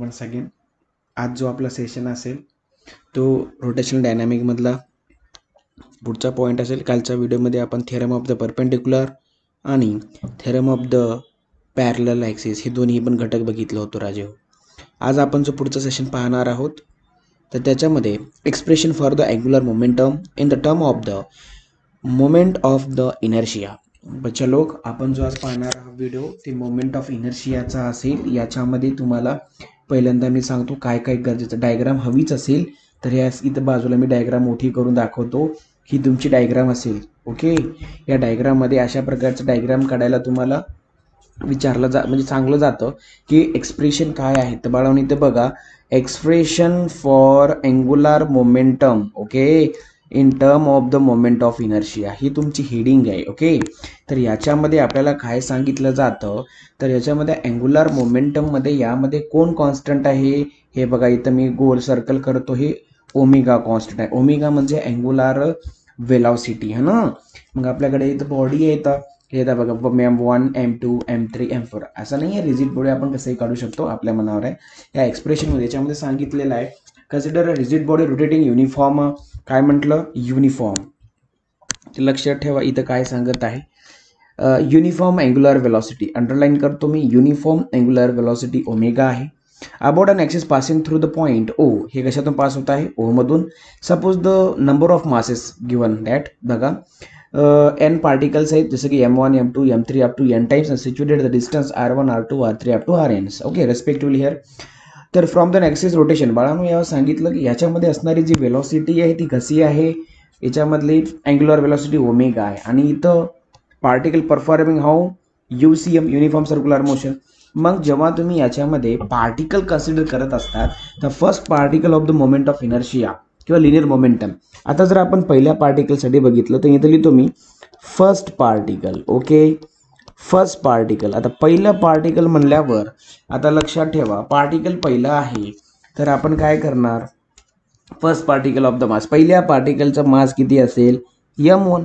Once again. आज जो आपला सेशन असेल तो रोटेशनल डायनॅमिकमधला पुढचा पॉईंट असेल. कालच्या व्हिडिओमध्ये आपण थेरम ऑफ द परपेंडिक्युलर आणि theorem of the parallel axis हे दोन्ही पण घटक बघितलं होतं राजे. आज आपण जो पुढचं सेशन पाहणार आहोत तर त्याच्यामध्ये expression for the angular momentum in the term of the moment of the inertia. बच्चा लोक, आपण जो आज पाहणार आहोत व्हिडिओ ते मोमेंट ऑफ इनर्शियाचा असेल. याच्यामध्ये तुम्हाला पहिल्यांदा मी सांगतो काय काय गरजेचं. डायग्राम हवीच असेल तर या इथं बाजूला मी डायग्राम मोठी करून दाखवतो. ही तुमची डायग्राम असेल. ओके, या डायग्राममध्ये अशा प्रकारचं डायग्राम काढायला तुम्हाला विचारलं म्हणजे चांगलं जातं की एक्सप्रेशन काय आहे. तर बाळांनो इथं बघा, expression for angular momentum okay in term of the moment of inertia ही तुमची हेडिंग आहे. ओके, तर याच्यामध्ये आपल्याला काय सांगितलं जातं तर याच्यामध्ये अँग्युलर मोमेंटममध्ये यामध्ये कोण कॉन्स्टंट आहे हे बघा. इथं मी गोल सर्कल करतो, हे ओमेगा कॉन्स्टंट आहे. ओमेगा म्हणजे अँग्युलर वेलॉसिटी है ना. मग आपल्याकडे इथं बॉडी येतं हे येतं बघा, M1 M2 M3 M4 असं नाही आहे. रिजिड बॉडी आपण कसंही काढू शकतो, आपल्या मनावर आहे. या एक्सप्रेशनमध्ये याच्यामध्ये सांगितलेलं आहे consider a rigid body rotating uniform. काय म्हटलं? युनिफॉर्म. लक्षात ठेवा इथं काय सांगत आहे. युनिफॉर्म अँग्युलर वेलॉसिटी अंडरलाईन करतो मी. युनिफॉर्म अँग्युलर वेलॉसिटी ओमेगा आहे. About an axis passing through the point O. हे कशातून पास होत आहे? ओ मधून. Suppose the number of masses given that बघा n पार्टिकल्स आहेत जसं की M1 M2 M3 up to n times and situated the distance R1 R2 R3 up to Rn. Okay, respectively here. तर from the axis rotation बाळांनो यावर सांगितलं की याच्यामध्ये असणारी जी वेलॉसिटी आहे ती कशी आहे. याच्यामधली अँग्युलर वेलॉसिटी ओमेगा आहे आणि इथं particle performing how UCM uniform circular motion. मग जेव्हा तुम्ही याच्यामध्ये पार्टिकल कन्सिडर करत असतात तर first particle of the moment of inertia किंवा लिनियर मोमेंटम. आता जर आपण पहिल्या पार्टिकलसाठी बघितलं तर इथं लिहितो मी first particle. Okay, first particle. आता पहिलं पार्टिकल म्हणल्यावर आता लक्षात ठेवा पार्टिकल पहिलं आहे तर आपण काय करणार. फर्स्ट पार्टिकल ऑफ द मास, पहिल्या पार्टिकलचा मास किती असेल? M1.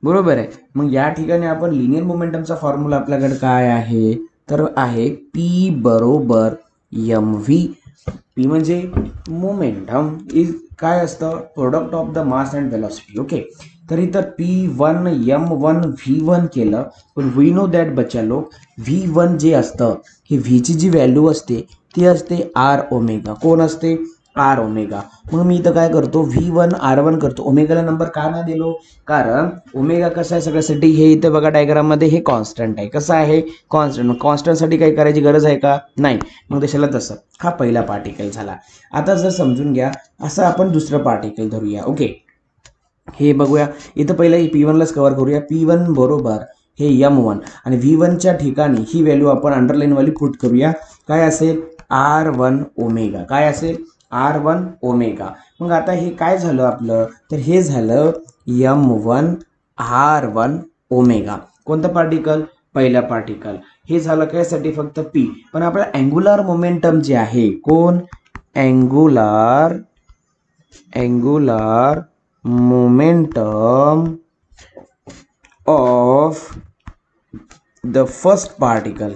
बरोबर आहे. मग या ठिकाणी आपण लिनियर मोमेंटमचा फॉर्म्युला आपल्याकडे काय आहे तर आहे P बरोबर MV. P म्हणजे मोमेंटम इज काय असतं? Product of the mass and velocity. Okay, तर इथं P1 M1 V1 केलं पण वी नो दॅट बच्चा लोक V1 जे असतं ही व्हीची जी व्हॅल्यू असते ती असते R ओमेगा. कोण असते? R omega. मग मी इथं काय करतो V1 R1 करतो. ओमेगाला नंबर का नाही दिलो कारण ओमेगा कसं आहे सगळ्यासाठी हे इथं बघा डायग्राममध्ये हे कॉन्स्टंट आहे. कसं आहे? कॉन्स्टंट. मग कॉन्स्टंटसाठी काही करायची गरज आहे का? नाही. मग तशाला तसं. हा पहिला पार्टिकल झाला. आता जर समजून घ्या असं आपण दुसरं पार्टिकल धरूया. ओके, हे बघूया. इथं पहिलं P1लाच कव्हर करूया. P1 बरोबर हे M1 आणि V1च्या ठिकाणी ही व्हॅल्यू आपण अंडरलाईनवाली पुट करूया. काय असेल? R1 omega. काय असेल? R1 omega. मग आता हे काय झालं आपलं तर हे झालं M1 R1 ओमेगा. कोणतं पार्टिकल? पहिला पार्टिकल. हे झालं कायसाठी? फक्त P. पण आपल्याला अँग्युलर मोमेंटम जे आहे कोण? Angular momentum of the first particle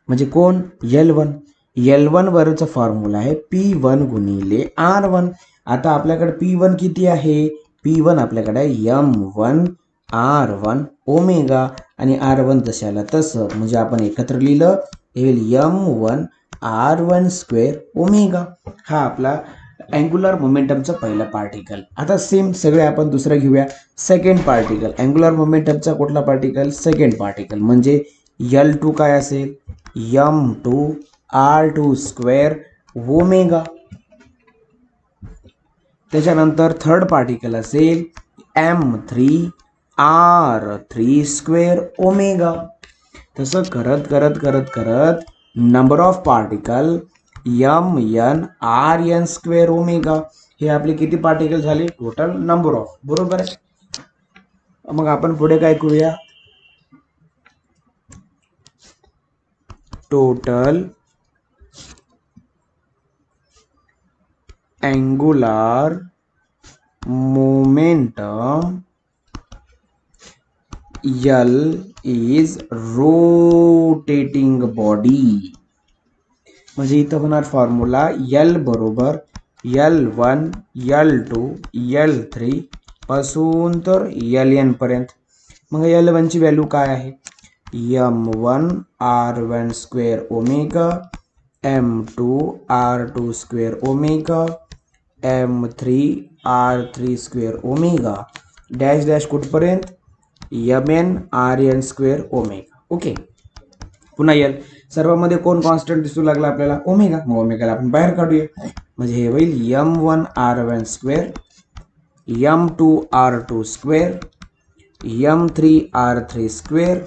म्हणजे कोण? L1. L1 वरचा फॉर्म्युला आहे P1 गुणिले R1. आता आपल्याकडे P1 किती आहे? P1 आपल्याकडे M1 R1 ओमेगा आणि R1 तशाला तसं म्हणजे आपण एकत्र लिहिलं M1 R1 स्क्वेअर ओमेगा. हा आपला अँग्युलर मोमेंटमचा पहिला पार्टिकल. आता सेम सगळे आपण दुसरं घेऊया. सेकंड पार्टिकल अँग्युलर मोमेंटमचा कुठला पार्टिकल? सेकंड पार्टिकल म्हणजे L2 काय असेल? M2 R2 square omega. त्याच्यानंतर थर्ड पार्टिकल असेल M3 R3 स्क्वेअर ओमेगा. तसं करत करत करत करत number of particle MN RN square omega. हे आपले किती पार्टिकल झाले? Total number of. बरोबर आहे. मग आपण पुढे काय करूया? Total angular momentum L is rotating body. म्हणजे इथं होणार फॉर्म्युला L बरोबर L1 L2 L3 पासून तर Ln पर्यंत. मग L1 ची व्हॅल्यू काय आहे m1 r1 square omega m2 r2 square omega m3 r3 square omega dash dash कुठपर्यंत mn rn square omega. Okay, पुन्हा L सर्वांमध्ये कोण कॉन्स्टंट दिसू लागला आपल्याला ओमेगा. मग ओमेगाला आपण बाहेर काढूया. म्हणजे हे होईल m1 r1 square m2 r2 square m3 r3 square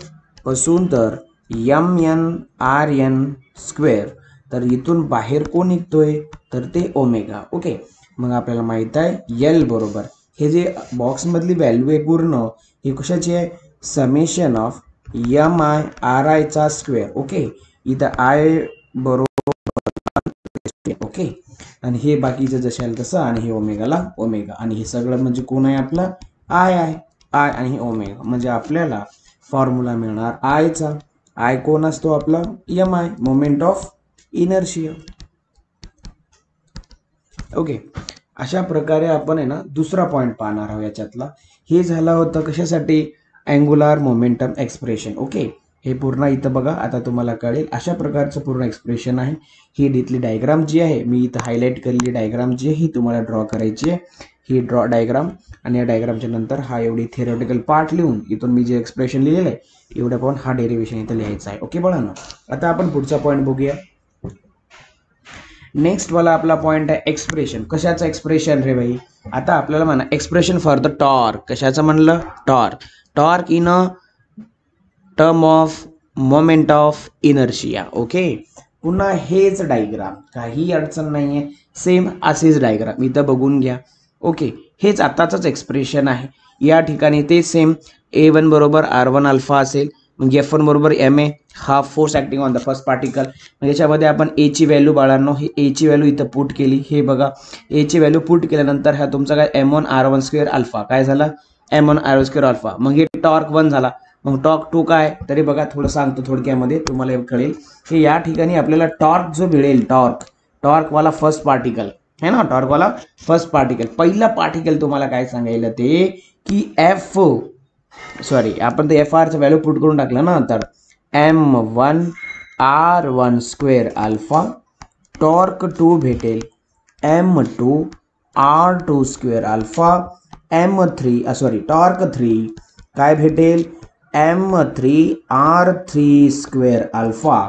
पासून तर mn rn स्क्वेअर. तर इथून बाहेर कोण निघतोय तर ते ओमेगा. ओके, मग आपल्याला माहित आहे L बरोबर हे जे बॉक्स मधली व्हॅल्यू आहे पूर्ण ही कशाची आहे समेशन ऑफ mi ri चा स्क्वेअर. ओके, इथं i बरोबर ओके, आणि हे बाकीचं जसे आलं तसं आणि हे ओमेगाला ओमेगा आणि हे सगळं म्हणजे कोण आहे आपला आय आहे आय आणि हे ओमेगा. म्हणजे आपल्याला फॉर्म्युला मिळणार आय चा. आय कोण असतो आपला mi moment of inertia. Okay, अशा प्रकारे आपण आहे ना दुसरा पॉइंट पाहणार आहोत याच्यातला. हे झालं होतं कशासाठी अँग्युलर मोमेंटम एक्सप्रेशन. ओके, हे पूर्ण इथं बघा आता तुम्हाला कळेल अशा प्रकारचं पूर्ण एक्सप्रेशन आहे. ही इथली डायग्राम जी आहे मी इथं हायलाइट केलेली डायग्राम जी आहे ही तुम्हाला ड्रॉ करायची आहे. ही ड्रॉ डायग्राम आणि या डायग्रामच्या नंतर हा एवढी थिअरेटिकल पार्ट लिहून इथून मी जे एक्सप्रेशन लिहिलेलं आहे एवढं पण हा डेरिव्हेशन इथं लिहायचा आहे. ओके बाळांनो, आता आपण पुढचा पॉईंट बघूया. नेक्स्ट वाला आपला पॉइंट आहे एक्सप्रेशन. कशाचं एक्सप्रेशन रे भाई. आता आपल्याला म्हणा एक्सप्रेशन फॉर द टॉर्क. कशाचं म्हणलं torque. Torque in a term of moment of inertia. Okay, पुन्हा हेच डायग्राम काही अडचण नाहीये सेम असेच डायग्राम इथं बघून घ्या. ओके, हेच आताच एक्सप्रेशन आहे. या ठिकाणी ते सेम a1 बरोबर r1 अल्फा असेल. मग f1 बरोबर ma हा force acting on the first particle. मग याच्यामध्ये आपण ए ची व्हॅल्यू बाळांनो ही ए ची व्हॅल्यू इथं पुट केली. हे बघा ए ची व्हॅल्यू पुट केल्यानंतर हा तुमचा काय m1 r1 स्क्वेअर अल्फा काय झाला m1 r1 स्क्वेअर अल्फा. मग हे टॉर्क 1 झाला. मग टॉर्क 2 काय तरी बघा थोडं सांगतो थोडक्यामध्ये तुम्हाला कळेल की या ठिकाणी आपल्याला टॉर्क जो मिळेल टॉर्क वाला फर्स्ट पार्टिकल है ना. टॉर्क वाला फर्स्ट पार्टिकल पहिला पार्टिकल तुम्हाला काय सांगायला ते की आपण ते एफ आरचं व्हॅल्यू पुट करून टाकलं ना तर m1 r1 square alpha torque 2 भेटेल m2 r2 square alpha torque 3 काय भेटेल m3 r3 स्क्वेअर अल्फा.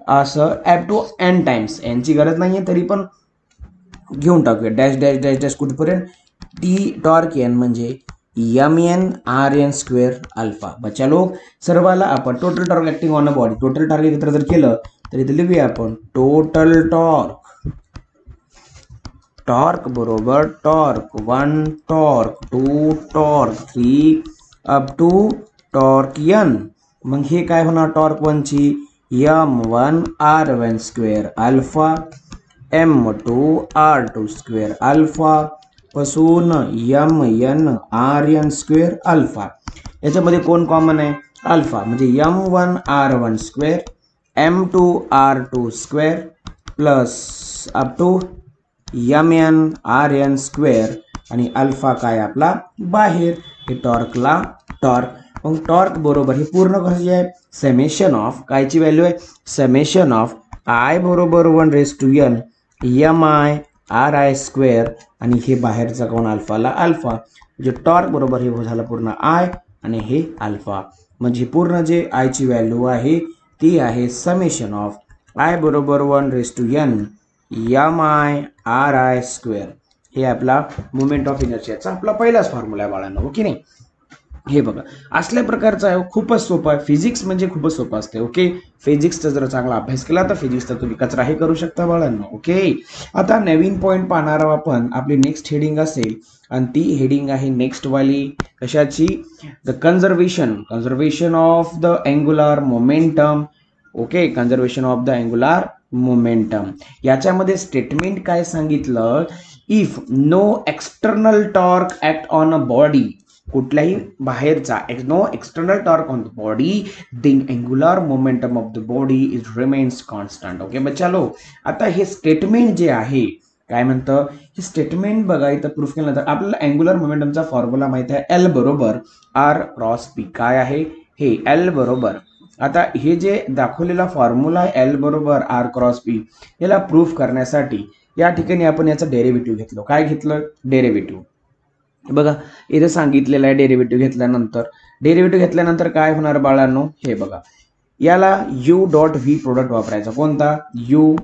असं ॲप टू n टाइम्स. यांची गरज नाहीये तरी पण घेऊन टाकूया डॅश डॅश डॅश डॅश कुठपर्यंत टी टॉर्क n म्हणजे mn rn स्क्वेअर अल्फा. बच्चा लोक सर्वाला आपण total torque acting on a body total torque एकत्र जर केलं तर इथे लिहूया आपण टोटल टॉर्क बरोबर torque 1 torque 2 torque 3 up to torque n. मग हे काय होणार टॉर्क 1 ची m1 r1 square alpha m2 r2 square alpha पासून mn rn स्क्वेअर अल्फा. याच्यामध्ये कोण कॉमन आहे अल्फा. म्हणजे m1 r1 square m2 r2 square plus up to mn rn square आणि अल्फा काय आपला बाहेर. हे टॉर्कला टॉर्क. मग टॉर्क बरोबर हे पूर्ण कशी आहे समेशन ऑफ कायची व्हॅल्यू आहे समेशन ऑफ I बरोबर 1/n mi ri स्क्वेअर आणि हे बाहेरचा कोण अल्फाला अल्फा. म्हणजे टॉर्क बरोबर हे झालं पूर्ण I आणि हे अल्फा. म्हणजे पूर्ण जे I ची व्हॅल्यू आहे ती आहे समेशन ऑफ I बरोबर 1/n mi ri स्क्वेअर. हे आपला मोमेंट ऑफ इनर्शियाचा आपला पहिलाच फॉर्म्युला आहे बाळांनो. ओके नाही. हे बघा असल्या प्रकारचं आहे खूपच सोपं आहे. फिजिक्स म्हणजे खूपच सोपं असते. ओके, फिजिक्सचा जर चांगला अभ्यास केला तर फिजिक्सचा तुम्ही कचराही करू शकता बाळांनो. ओके, आता नवीन पॉईंट पाहणार आहोत आपण. आपली नेक्स्ट हेडिंग असेल आणि ती हेडिंग आहे नेक्स्ट वाली कशाची the conservation of the angular momentum. Okay, conservation of the angular momentum. याच्यामध्ये स्टेटमेंट काय सांगितलं if no external torque act on a body कुठल्याही बाहेरचा no external torque on the body, the angular momentum of the body is remains constant. Okay बच्चा लो, आता हे statement जे आहे काय म्हणतं, हे स्टेटमेंट बघा इथं प्रूफ केल्यानंतर आपल्याला अँग्युलर मोमेंटमचा फॉर्म्युला माहिती आहे, एल बरोबर आर क्रॉस पी. काय आहे हे, एल बरोबर, आता हे जे दाखवलेला फॉर्म्युला आहे एल बरोबर आर क्रॉस पी, याला प्रूफ करण्यासाठी या ठिकाणी आपण याचा डेरिव्हेटिव्ह घेतलं. काय घेतलं, डेरिव्हेटिव्ह. बघा इथे सांगितलेलं आहे डेरिव्हेटिव्ह घेतल्यानंतर काय होणार बाळांनो, हे बघा याला यू डॉट व्ही प्रोडक्ट वापरायचा. कोणता, यू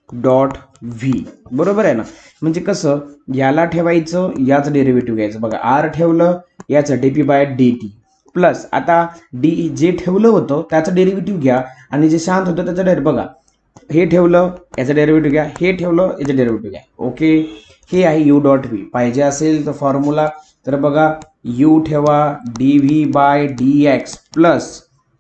डॉट व्ही, बरोबर आहे ना. म्हणजे कसं, याला ठेवायचं, याचं डेरिव्हेटिव्ह घ्यायचं. बघा आर ठेवलं, याचं DP by D T plus, आता डी जे ठेवलं होतं त्याचं डेरिव्हेटिव्ह घ्या आणि जे शांत होतं त्याचं डेरिव्हेटिव्ह, बघा हे ठेवलं याचं डेरिव्हेटिव्ह घ्या, हे ठेवलं याचं डेरिव्हेटिव्ह घ्या. ओके, हे आहे यू डॉट व्ही. पाहिजे असेल तर फॉर्म्युला, तर बघा यू ठेवा D V by D X plus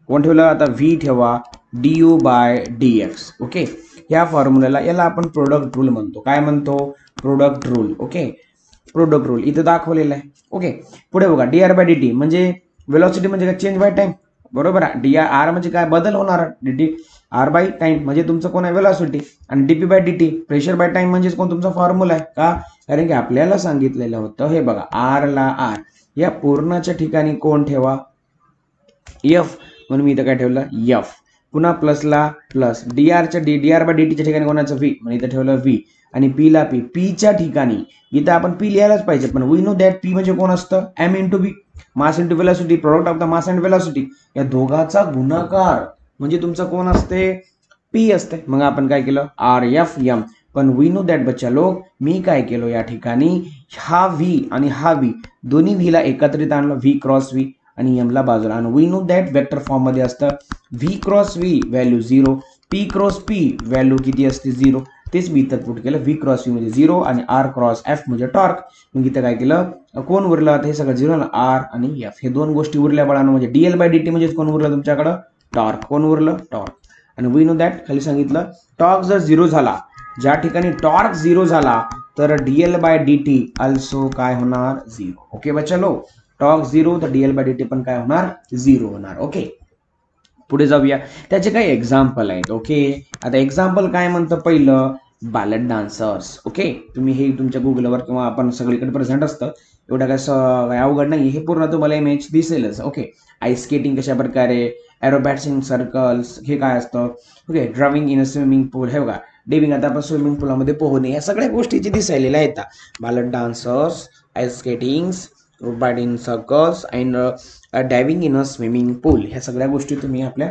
कोण ठेवलं, आता व्ही ठेवा D U by D X. Okay, या फॉर्म्युल्याला याला आपण प्रोडक्ट रूल म्हणतो. काय म्हणतो, product rule. Okay, product rule इथं दाखवलेला आहे. ओके, पुढे बघा D R by D T म्हणजे वेलॉसिटी म्हणजे काय, चेंज बाय टाइम, बरोबर आहे. डी आर म्हणजे काय, बदल होणार, D T R by time म्हणजे तुमचं कोण आहे, वेलॉसिटी, आणि DP by DT pressure by time म्हणजे कोण, तुमचा फॉर्म्युला आहे. का, कारण की आपल्याला सांगितलेलं होतं, हे बघा आर ला आर या पूर्णाच्या ठिकाणी कोण ठेवा, एफ, म्हणून मी इथं काय ठेवलं, एफ. पुन्हा प्लसला प्लस, डी आरच्या डी आर बाय डीटीच्या ठिकाणी कोणाचं, व्ही, म्हणून इथं ठेवलं व्ही, आणि पी ला पी, पीच्या ठिकाणी इथं आपण पी लिहायलाच पाहिजे, पण वी नो दॅट पी म्हणजे कोण असतं, M into B, mass into velocity, product of the mass and velocity, या दोघाचा गुणाकार म्हणजे तुमचं कोण असते, पी असते. मग आपण काय केलं, आर एफ एम, पण वी नो दॅट बच्चा लोक, मी काय केलो या ठिकाणी, हा व्ही आणि हा व्ही दोन्ही व्हीला एकत्रित आणलं, व्ही क्रॉस व्ही आणि एम ला बाजूला, आणि we know that vector form मध्ये असतं, V cross V value 0, P cross P value किती असते, 0. तेच मी इथं पुट केलं, व्ही क्रॉस व्ही म्हणजे 0 आणि आर क्रॉस एफ म्हणजे टॉर्क. मग इथं काय केलं, कोण उरलं आता, हे सगळं 0 आर आणि एफ, हे दोन गोष्टी उरल्या बाळांनो. म्हणजे डीएल बाय डीटी म्हणजे कोण उरलं तुमच्याकडं, टॉर्क. कोण उरलं, टॉर्क. आणि वी नो दॅट खाली सांगितलं, टॉर्क जर 0 झाला, ज्या ठिकाणी टॉर्क 0 झाला तर डीएल बाय डीटी अल्सो काय होणार, 0. ओके बच्चा लो, टॉर्क 0 तर डीएल बाय डीटी पण काय होणार, 0 होणार. ओके, पुढे जाऊया, त्याचे काही एक्झाम्पल आहेत. ओके, आता एक्झाम्पल काय म्हणतं, पहिलं बॅलेट डान्सर्स. ओके, तुम्ही हे तुमच्या गुगलवर किंवा आपण सगळीकडे प्रेझेंट असतं, एवढं काय अवघड नाही, हे पूर्ण तुम्हाला इमेज दिसेलच. ओके, आईस स्केटिंग कशा प्रकारे, एरोबॅट्स इन सर्कल्स हे काय असतं. Okay, driving in a swimming pool, हे बघा डिविंग, आता आपण स्विमिंग पूलमध्ये पोहणे, या सगळ्या गोष्टीची दिसायलेल्या आहेत. Ballet dancers, ice skatings, robot in circles and diving in a swimming pool, ह्या सगळ्या गोष्टी तुम्ही आपल्या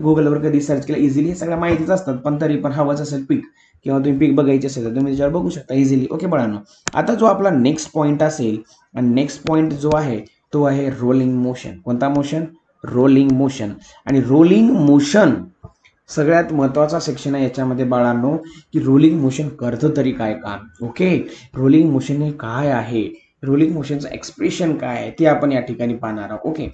गुगलवर कधी सर्च केल्या इझिली सगळ्या माहितीच असतात, पण तरी पण हवंच असेल पिक किंवा तुम्ही पिक बघायची असेल तर तुम्ही त्याच्यावर बघू शकता इझिली. ओके बाळांनो, आता जो आपला नेक्स्ट पॉईंट असेल, आणि नेक्स्ट पॉईंट जो आहे तो आहे रोलिंग मोशन. कोणता मोशन, रोलिंग मोशन. आणि रोलिंग मोशन सगळ्यात महत्वाचा सेक्शन आहे याच्यामध्ये बाळांनो, की रोलिंग मोशन करतं तरी काय काम. ओके, रोलिंग मोशन हे काय आहे, रोलिंग मोशनचं एक्सप्रेशन काय आहे ते आपण या ठिकाणी पाहणार आहोत. ओके,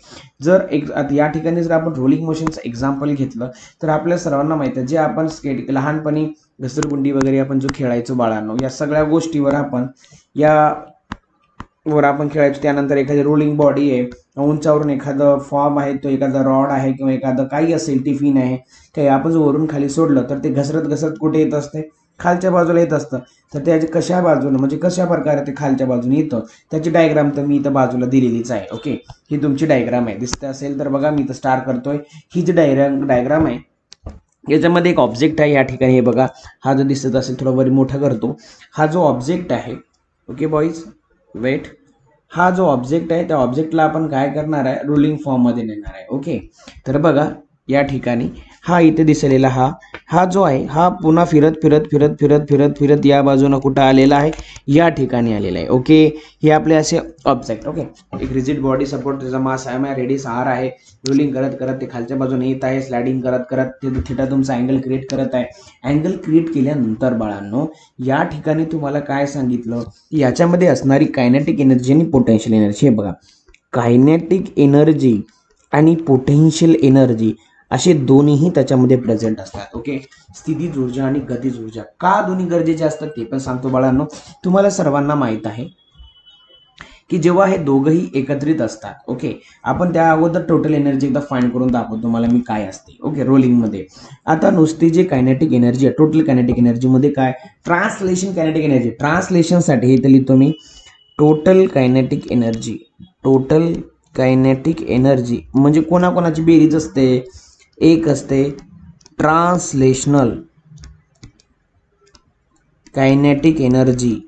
जर या ठिकाणी जर आपण रोलिंग मोशनचं एक्झाम्पल घेतलं तर आपल्या सर्वांना माहिती आहे, जे आपण लहानपणी घसरगुंडी वगैरे आपण जो खेळायचो बाळांनो, या सगळ्या गोष्टीवर आपण खेळायचो. त्यानंतर एखादी रोलिंग बॉडी आहे, उंचावरून एखादं फॉर्म आहे, तो एखादा रॉड आहे किंवा एखादं काही असेल, टिफिन आहे, काही आपण जो वरून खाली सोडलं तर ते घसरत घसरत कुठे येत असते, खालच्या बाजूला येत असतं. तर त्याचे कशा बाजूने म्हणजे कशा प्रकारे ते खालच्या बाजूने येतं त्याची डायग्राम तर मी इथं बाजूला दिलेलीच आहे. ओके, ही तुमची डायग्राम आहे, दिसते असेल तर बघा, मी इथं स्टार करतोय, ही जी डायग्राम आहे याच्यामध्ये एक ऑब्जेक्ट आहे या ठिकाणी, हे बघा, हा जो दिसत असेल थोडा वर मोठा करतो, हा जो ऑब्जेक्ट आहे, ओके बॉईज वेट, हा जो ऑब्जेक्ट आहे त्या ऑब्जेक्टला आपण काय करणार आहे, रोलिंग फॉर्म मध्ये नेणार आहे. ओके, तर बघा या ठिकाणी हा इथे दिसलेला हा जो आहे हा पुन्हा फिरत फिरत फिरत फिरत फिरत फिरत या बाजूने कुठं आलेला आहे, या ठिकाणी आलेला आहे. ओके, हे आपले असे ऑब्जेक्ट. ओके, एक रिजिड बॉडी सपोर्ट, त्याचा मास आहे, रेडियस आर आहे, रोलिंग करत करत ते खालच्या बाजूने येत आहे, स्लायडिंग करत करत ते थिटा तुमचा अँगल क्रिएट करत आहे. अँगल क्रिएट केल्यानंतर बाळांनो या ठिकाणी तुम्हाला काय सांगितलं, की याच्यामध्ये असणारी कायनेटिक एनर्जी आणि पोटेन्शियल एनर्जी, हे बघा कायनेटिक एनर्जी आणि पोटेन्शियल एनर्जी असे दोन्हीही त्याच्यामध्ये प्रेझेंट असतात. ओके, स्थितीज ऊर्जा आणि गतिज ऊर्जा का दोन्ही गरजेचे असतात ते पण सांगतो बाळांनो. तुम्हाला सर्वांना माहित आहे की जेव्हा हे दोघंही एकत्रित असतात, ओके, आपण त्या अगोदर टोटल एनर्जी एकदा फाइंड करून दाखवतो तुम्हाला मी काय असते, ओके, रोलिंगमध्ये. आता नुसती जे कायनेटिक एनर्जी आहे, टोटल कायनेटिक एनर्जीमध्ये काय ट्रान्सलेशन कायनेटिक एनर्जी, ट्रान्सलेशनसाठी इथे लिहितो मी total kinetic energy. Total kinetic energy म्हणजे कोणाकोणाची बेरीज असते, एक असते ट्रान्सलेशनल कायनेटिक एनर्जी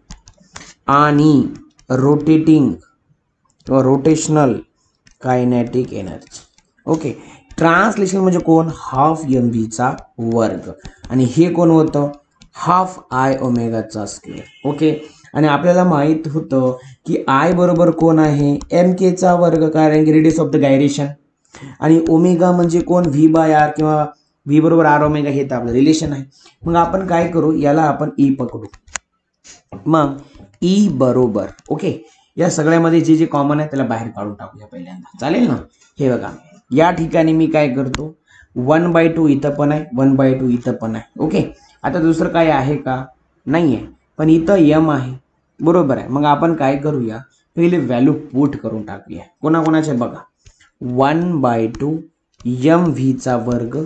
आणि रोटेटिंग किंवा rotational kinetic energy. Okay, translation म्हणजे कोण, हाफ एम व्हीचा वर्ग आणि हे कोण होतं, हाफ आय ओमेगाचा स्क्वेअर. ओके, आणि आपल्याला माहित होतं की आय बरोबर कोण आहे, एम केचा वर्ग, कारण की रेडियस ऑफ द गायरेशन, आणि ओमेगा म्हणजे कोण, व्ही बाय आर किंवा व्ही बरोबर आर ओमेगा, हे तर आपलं रिलेशन आहे. मग आपण काय करू, याला आपण ई पकडू. मग ई बरोबर, ओके, या सगळ्यामध्ये जे जे कॉमन आहे त्याला बाहेर काढून टाकूया पहिल्यांदा, चालेल ना. हे बघा, या ठिकाणी मी काय करतो, 1/2 इथं पण आहे, 1/2 इथं पण आहे. ओके, आता दुसरं काय आहे का, नाही आहे, पण इथं यम आहे, बरोबर आहे. मग आपण काय करूया, पहिले व्हॅल्यू पुट करून टाकूया. कोणाकोणाचे बघा, 1/2 यम व्हीचा वर्ग,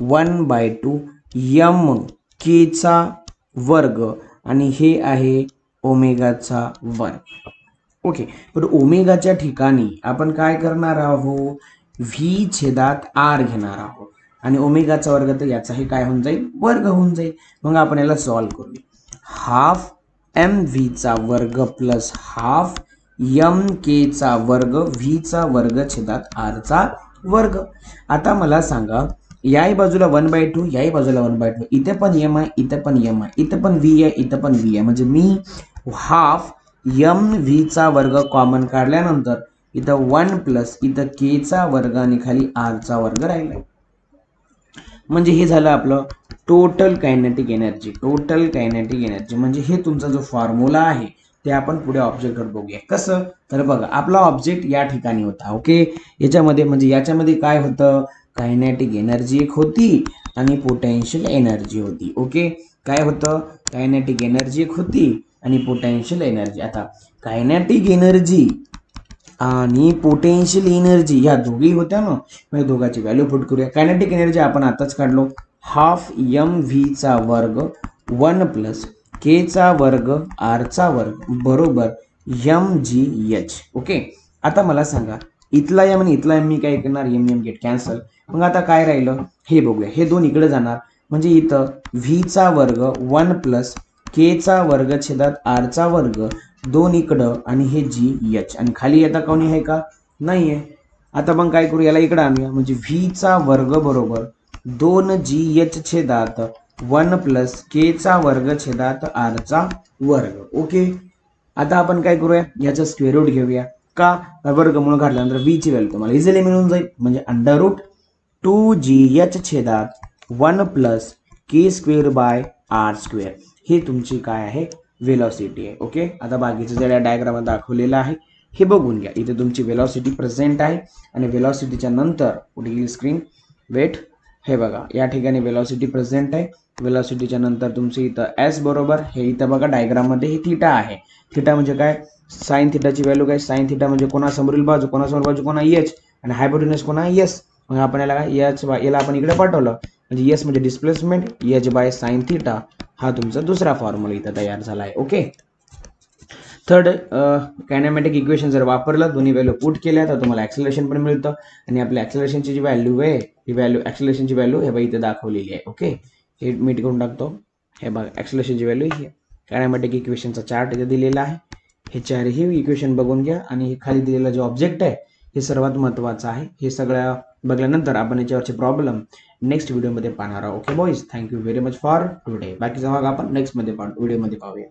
1/2 यम केचा वर्ग, आणि हे आहे ओमेगाचा वर्ग. ओके, पण ओमेगाच्या ठिकाणी आपण काय करणार आहोत, व्ही छेदात आर घेणार आहोत, आणि ओमेगाचा वर्ग तर याचाही काय होऊन जाईल, वर्ग होऊन जाईल. मग आपण याला सॉल्व्ह करूया. हाफ एम व्हीचा वर्ग प्लस हाफ एम केचा वर्ग, व्हीचा वर्ग छेदात आरचा वर्ग. आता मला सांगा, याही बाजूला 1/2, याही बाजूला 1/2, इथे पण एम आहे, इथे पण एम आहे, इथे पण व्ही आहे, इथे पण व्ही आहे, म्हणजे मी हाफ एम व्हीचा वर्ग कॉमन काढल्यानंतर इथं 1 प्लस इथं केचा वर्ग आणि खाली आरचा वर्ग राहिला. म्हणजे हे झालं आपलं total kinetic energy. Total kinetic energy म्हणजे हे तुमचा जो फॉर्म्युला आहे ते आपण पुढे ऑब्जेक्टवर बघूया. कसं, तर बघा, आपला ऑब्जेक्ट या ठिकाणी होता. ओके, याच्यामध्ये म्हणजे याच्यामध्ये काय होतं, कायनेटिक एनर्जी एक होती आणि पोटेन्शियल एनर्जी होती. ओके, काय होतं, कायनेटिक एनर्जी एक होती आणि पोटेन्शियल एनर्जी. आता कायनेटिक एनर्जी आणि पोटेन्शियल एनर्जी या दोघी होत्या ना, म्हणजे दोघांची व्हॅल्यू पुट करूया. कायनेटिक एनर्जी आपण आताच काढलो, हाफ एम व्हीचा वर्ग 1 प्लस केचा वर्ग आरचा वर्ग बरोबर एम जी एच. ओके, आता मला सांगा, इथला एम आणि इथला एम मी काय करणार, एम एम गेट कॅन्सल. मग आता काय राहिलं हे बघूया, हे दोन इकडे जाणार, म्हणजे इथं व्हीचा वर्ग 1 प्लस केचा वर्ग छेदात आरचा वर्ग, दोन इकडं, आणि हे जी एच, आणि खाली आता कोणी आहे का, नाही आहे. आता मग काय करू, याला इकडं आणूया, म्हणजे व्हीचा वर्ग बरोबर 2 जी एच छेदात 1 प्लस केचा वर्ग छेदात आरचा वर्ग. ओके, आता आपण काय करूया, याचा स्क्वेअर रूट घेऊया. का, वर्गमूळ काढल्यानंतर व्ही ची व्हॅल्यू तुम्हाला इझिली मिळून जाईल, म्हणजे अंडर रूट 2gh छेदात 1 plus K square by R square. हे तुमची काय आहे, वेलॉसिटी आहे. ओके, आता बाकीचं जे डायग्राम दाखवलेलं आहे हे बघून घ्या. इथे तुमची वेलॉसिटी प्रेझेंट आहे आणि वेलॉसिटीच्या नंतर कुठे गेली स्क्रीन, वेट, हे बघा, या ठिकाणी वेलॉसिटी प्रेझेंट आहे. वेलॉसिटीच्या नंतर तुमची इथं एस बरोबर, हे इथं बघा डायग्राममध्ये हे थीटा आहे. थीटा म्हणजे काय, साइन थीटाची व्हॅल्यू काय, साइन थीटा म्हणजे कोणासमोरील बाजू, कोणासमोर बाजू कोणा एच, आणि हायपोटेन्यूस कोणा एस. मग आपण याला काय, एच बाय, याला आपण इकडे पाठवलं, म्हणजे एस म्हणजे displacement, H by sine theta, हा तुमचा दुसरा फॉर्म्युला इथं तयार झाला आहे. ओके, थर्ड कायनेमॅटिक इक्वेशन जर वापरलं, दोन्ही व्हॅल्यू पुट केल्या, तर तुम्हाला ॲक्सेलरेशन पण मिळतं, आणि आपल्या ॲक्सेलरेशनची जी व्हॅल्यू आहे, ही व्हॅल्यू ॲक्सेलरेशनची व्हॅल्यू हे बघा इथे दाखवलेली आहे. ओके, हे मीट करून टाकतो. हे बघा, ॲक्सेलरेशनची व्हॅल्यू ही कायनेमॅटिक इक्वेशनचा चार्ट इथे दिलेला आहे. हे चारही इक्वेशन बघून घ्या, आणि हे खाली दिलेला जो ऑब्जेक्ट आहे हे सर्वात महत्त्वाचं आहे. हे सगळं बघल्यानंतर आपण याच्यावरचे प्रॉब्लेम नेक्स्ट व्हिडिओमध्ये पाहणार आहोत. Okay boys, thank you very much for today. बाकीचा भाग आपण नेक्स्ट व्हिडिओमध्ये पाहूया.